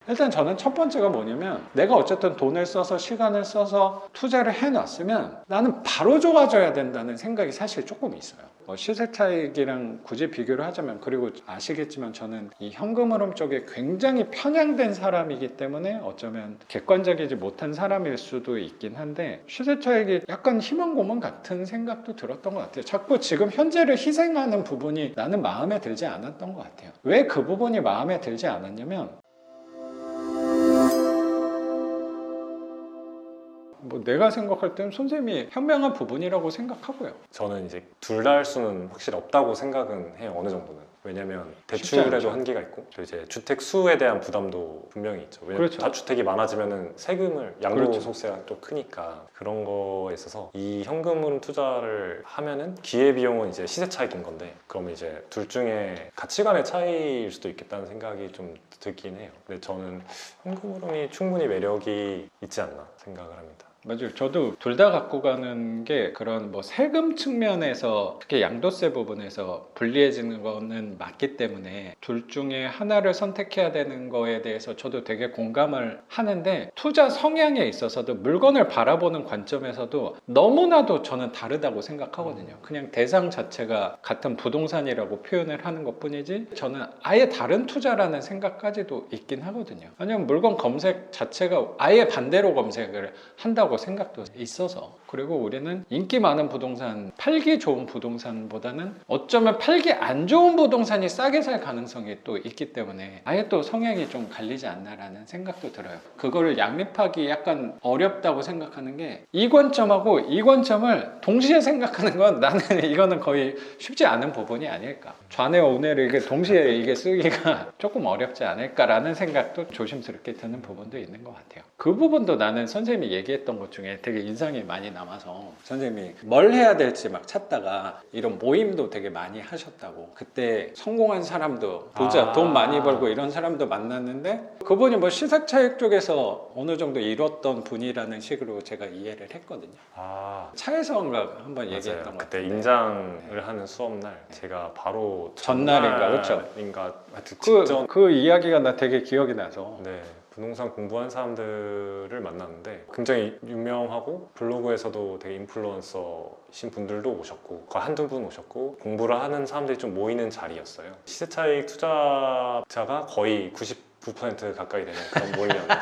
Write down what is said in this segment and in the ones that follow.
일단 저는 첫 번째가 뭐냐면 내가 어쨌든 돈을 써서 시간을 써서 투자를 해놨으면 나는 바로 좋아져야 된다는 생각이 사실 조금 있어요. 시세 차익이랑 굳이 비교를 하자면, 그리고 아시겠지만 저는 이 현금 흐름 쪽에 굉장히 편향된 사람이기 때문에 어쩌면 객관적이지 못한 사람일 수도 있긴 한데, 시세 차익이 약간 희망고문 같은 생각도 들었던 것 같아요. 자꾸 지금 현재를 희생하는 부분이 나는 마음에 들지 않았던 것 같아요. 왜 그 부분이 마음에 들지 않았냐면, 뭐 내가 생각할 때는 선생님이 현명한 부분이라고 생각하고요. 저는 이제 둘 다 할 수는 확실히 없다고 생각은 해요. 어느 정도는. 왜냐면 대출에도 한계가 있고, 또 이제 주택 수에 대한 부담도 분명히 있죠. 왜냐면 그렇죠. 다 주택이 많아지면은 세금을 그렇죠. 양도소득세가 또 크니까, 그런 거에 있어서 이 현금으로 투자를 하면은 기회 비용은 이제 시세 차익인 건데, 그러면 이제 둘 중에 가치관의 차이일 수도 있겠다는 생각이 좀 들긴 해요. 근데 저는 현금 흐름이 충분히 매력이 있지 않나 생각을 합니다. 맞아요. 저도 둘 다 갖고 가는 게 그런 뭐 세금 측면에서 특히 양도세 부분에서 불리해지는 거는 맞기 때문에 둘 중에 하나를 선택해야 되는 거에 대해서 저도 되게 공감을 하는데, 투자 성향에 있어서도 물건을 바라보는 관점에서도 너무나도 저는 다르다고 생각하거든요. 그냥 대상 자체가 같은 부동산이라고 표현을 하는 것 뿐이지 저는 아예 다른 투자라는 생각까지도 있긴 하거든요. 왜냐면 물건 검색 자체가 아예 반대로 검색을 한다고 생각도 있어서. 그리고 우리는 인기 많은 부동산, 팔기 좋은 부동산보다는 어쩌면 팔기 안 좋은 부동산이 싸게 살 가능성이 또 있기 때문에 아예 또 성향이 좀 갈리지 않나라는 생각도 들어요. 그거를 양립하기 약간 어렵다고 생각하는 게, 이 관점하고 이 관점을 동시에 생각하는 건 나는 이거는 거의 쉽지 않은 부분이 아닐까. 좌뇌와 우뇌를 이게 동시에 이게 쓰기가 조금 어렵지 않을까라는 생각도 조심스럽게 드는 부분도 있는 것 같아요. 그 부분도 나는 선생님이 얘기했던 것 중에 되게 인상이 많이 남아서, 선생님이 뭘 해야 될지 막 찾다가 이런 모임도 되게 많이 하셨다고. 그때 성공한 사람도, 부자, 돈 많이 벌고 이런 사람도 만났는데, 그분이 뭐 시세 차익 쪽에서 어느 정도 이뤘던 분이라는 식으로 제가 이해를 했거든요. 차에서인가 한번 얘기했던 것 그때 같은데, 임장을 하는 수업날 제가 바로 전날인가, 그렇죠? 하여튼 직전 그 이야기가 나 되게 기억이 나서. 네, 부동산 공부한 사람들을 만났는데, 굉장히 유명하고 블로그에서도 되게 인플루언서신 분들도 오셨고, 한두 분 오셨고, 공부를 하는 사람들이 좀 모이는 자리였어요. 시세차익 투자자가 거의 99% 가까이 되는 그런 모임이었는데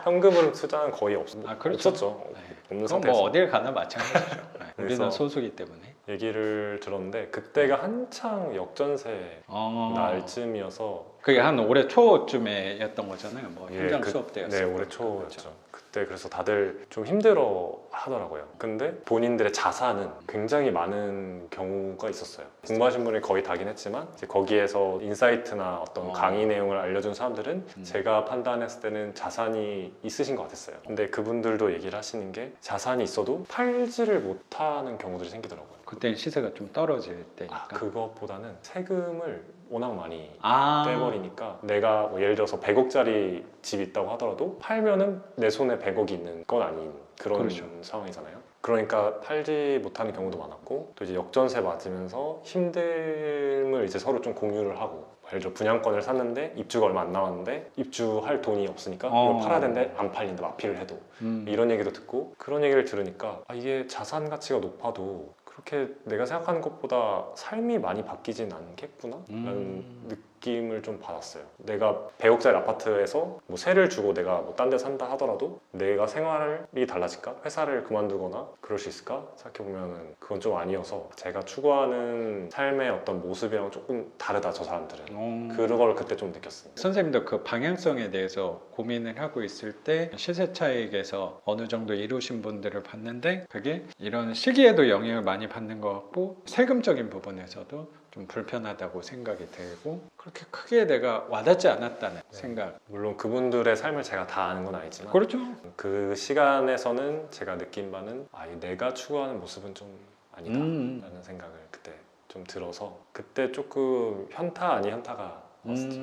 현금으로 투자는 거의 그렇죠. 없었죠. 네. 없는 그건 상태에서 뭐 어딜 가나 마찬가지죠. 네. 우리는 그래서 소수기 때문에. 얘기를 들었는데, 그때가 한창 역전세 날쯤이어서, 그게 한 올해 초쯤에였던 거잖아요. 뭐 현장 그, 수업 때였어요. 네, 올해 초였죠. 그때 그래서 다들 좀 힘들어 하더라고요. 근데 본인들의 자산은 굉장히 많은 경우가 있었어요. 공부하신 분이 거의 다긴 했지만, 이제 거기에서 인사이트나 어떤 강의 내용을 알려준 사람들은 제가 판단했을 때는 자산이 있으신 것 같았어요. 근데 그분들도 얘기를 하시는 게, 자산이 있어도 팔지를 못하는 경우들이 생기더라고요. 그때는 시세가 좀 떨어질 때니까. 그것보다는 세금을 워낙 많이 아. 떼버리니까, 내가 뭐 예를 들어서 100억짜리 집이 있다고 하더라도 팔면은 내 손에 100억이 있는 건 아닌 그런 그렇죠. 상황이잖아요. 그러니까 팔지 못하는 경우도 많았고, 또 이제 역전세 맞으면서 힘듦을 이제 서로 좀 공유를 하고, 예를 들어 분양권을 샀는데 입주가 얼마 안 남았는데 입주할 돈이 없으니까 이거 팔아야 되는데 안 팔린다, 마피를 해도. 이런 얘기도 듣고, 그런 얘기를 들으니까 이게 자산 가치가 높아도 그렇게 내가 생각하는 것보다 삶이 많이 바뀌진 않겠구나 라는 느낌을 좀 받았어요. 내가 100억짜리 아파트에서 뭐 세를 주고 내가 뭐 딴 데 산다 하더라도 내가 생활이 달라질까? 회사를 그만두거나 그럴 수 있을까? 생각해보면 그건 좀 아니어서, 제가 추구하는 삶의 어떤 모습이랑 조금 다르다, 저 사람들은. 그걸 그때 좀 느꼈습니다. 선생님도 그 방향성에 대해서 고민을 하고 있을 때 시세 차익에서 어느 정도 이루신 분들을 봤는데, 그게 이런 시기에도 영향을 많이 받는 것 같고, 세금적인 부분에서도 좀 불편하다고 생각이 들고, 그렇게 크게 내가 와닿지 않았다는 생각. 물론 그분들의 삶을 제가 다 아는 건 아니지만, 그렇죠. 그 시간에서는 제가 느낀 바는, 내가 추구하는 모습은 좀 아니다 라는 생각을 그때 좀 들어서, 그때 조금 현타 아닌 현타가 왔었죠.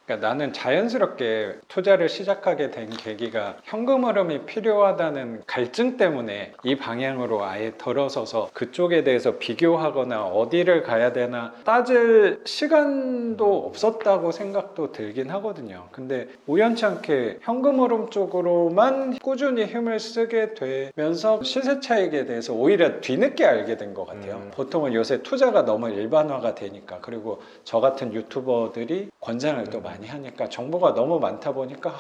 그러니까 나는 자연스럽게 투자를 시작하게 된 계기가 현금 흐름이 필요하다는 갈증 때문에 이 방향으로 아예 들어서서 그쪽에 대해서 비교하거나 어디를 가야 되나 따질 시간도 없었다고 생각도 들긴 하거든요. 근데 우연치 않게 현금 흐름 쪽으로만 꾸준히 힘을 쓰게 되면서 시세 차익에 대해서 오히려 뒤늦게 알게 된 것 같아요. 보통은 요새 투자가 너무 일반화가 되니까, 그리고 저 같은 유튜버들이 권장을 또 많이 하니까 정보가 너무 많다 보니까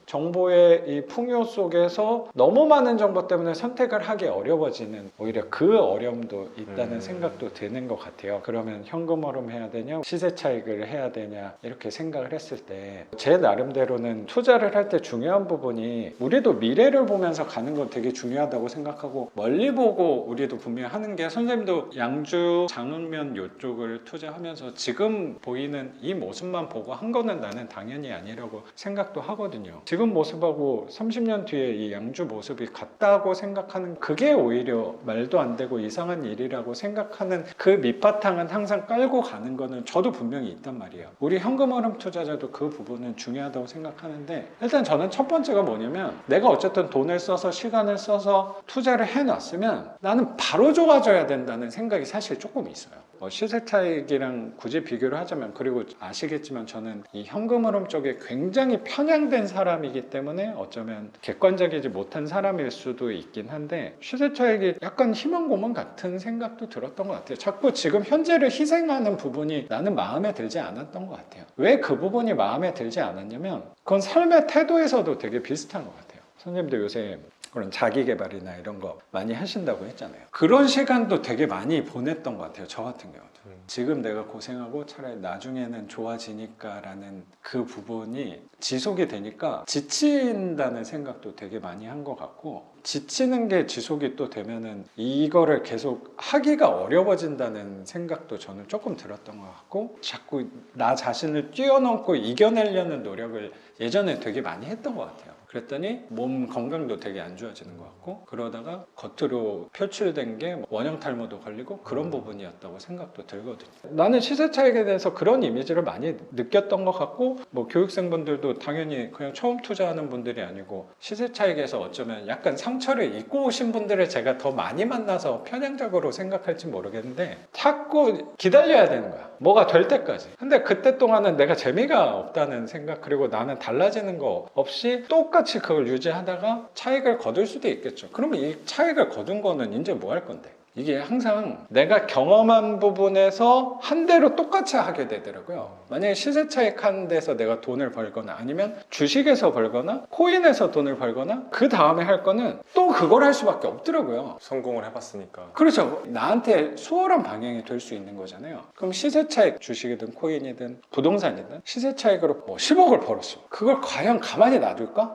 정보의 이 풍요 속에서 너무 많은 정보 때문에 선택을 하기 어려워지는, 오히려 그 어려움도 있다는 생각도 드는 것 같아요. 그러면 현금 흐름 해야 되냐 시세 차익을 해야 되냐 이렇게 생각을 했을 때 제 나름대로는 투자를 할 때 중요한 부분이, 우리도 미래를 보면서 가는 건 되게 중요하다고 생각하고 멀리 보고 우리도 분명히 하는 게, 선생님도 양주 장흥면 이쪽을 투자하면서 지금 보이는 이 모습만 보고 한 거는 나는 당연히 아니라고 생각도 하거든요. 지금 모습하고 30년 뒤에 이 양주 모습이 같다고 생각하는, 그게 오히려 말도 안 되고 이상한 일이라고 생각하는 그 밑바탕은 항상 깔고 가는 거는 저도 분명히 있단 말이에요. 우리 현금 흐름 투자자도 그 부분은 중요하다고 생각하는데, 일단 저는 첫 번째가 뭐냐면, 내가 어쨌든 돈을 써서 시간을 써서 투자를 해놨으면 나는 바로 좋아져야 된다는 생각이 사실 조금 있어요. 시세 차익이랑 굳이 비교를 하자면, 그리고 아시겠지만 저는 이 현금 흐름 쪽에 굉장히 편향된 사람이기 때문에 어쩌면 객관적이지 못한 사람일 수도 있긴 한데, 시세 차익이 약간 희망고문 같은 생각도 들었던 것 같아요. 자꾸 지금 현재를 희생하는 부분이 나는 마음에 들지 않았던 것 같아요. 왜 그 부분이 마음에 들지 않았냐면, 그건 삶의 태도에서도 되게 비슷한 것 같아요. 선생님도 요새 그런 자기 개발이나 이런 거 많이 하신다고 했잖아요. 그런 시간도 되게 많이 보냈던 것 같아요. 저 같은 경우도. 지금 내가 고생하고 차라리 나중에는 좋아지니까 라는 그 부분이 지속이 되니까 지친다는 생각도 되게 많이 한 것 같고, 지치는 게 지속이 또 되면은 이거를 계속 하기가 어려워진다는 생각도 저는 조금 들었던 것 같고, 자꾸 나 자신을 뛰어넘고 이겨내려는 노력을 예전에 되게 많이 했던 것 같아요. 그랬더니 몸 건강도 되게 안 좋아지는 것 같고, 그러다가 겉으로 표출된 게 원형 탈모도 걸리고 그런 부분이었다고 생각도 들거든요. 나는 시세 차익에 대해서 그런 이미지를 많이 느꼈던 것 같고, 뭐 교육생분들도 당연히 그냥 처음 투자하는 분들이 아니고 시세 차익에서 어쩌면 약간 상처를 입고 오신 분들을 제가 더 많이 만나서 편향적으로 생각할지 모르겠는데, 자꾸 기다려야 되는 거야, 뭐가 될 때까지. 근데 그때 동안은 내가 재미가 없다는 생각, 그리고 나는 달라지는 거 없이 똑같이 그걸 유지하다가 차익을 거둘 수도 있겠죠. 그러면 이 차익을 거둔 거는 이제 뭐 할 건데? 이게 항상 내가 경험한 부분에서 한 대로 똑같이 하게 되더라고요. 만약에 시세 차익 하는 데서 내가 돈을 벌거나, 아니면 주식에서 벌거나 코인에서 돈을 벌거나, 그 다음에 할 거는 또 그걸 할 수밖에 없더라고요. 성공을 해봤으니까. 그렇죠. 나한테 수월한 방향이 될 수 있는 거잖아요. 그럼 시세 차익, 주식이든 코인이든 부동산이든 시세 차익으로 뭐 10억을 벌었어. 그걸 과연 가만히 놔둘까?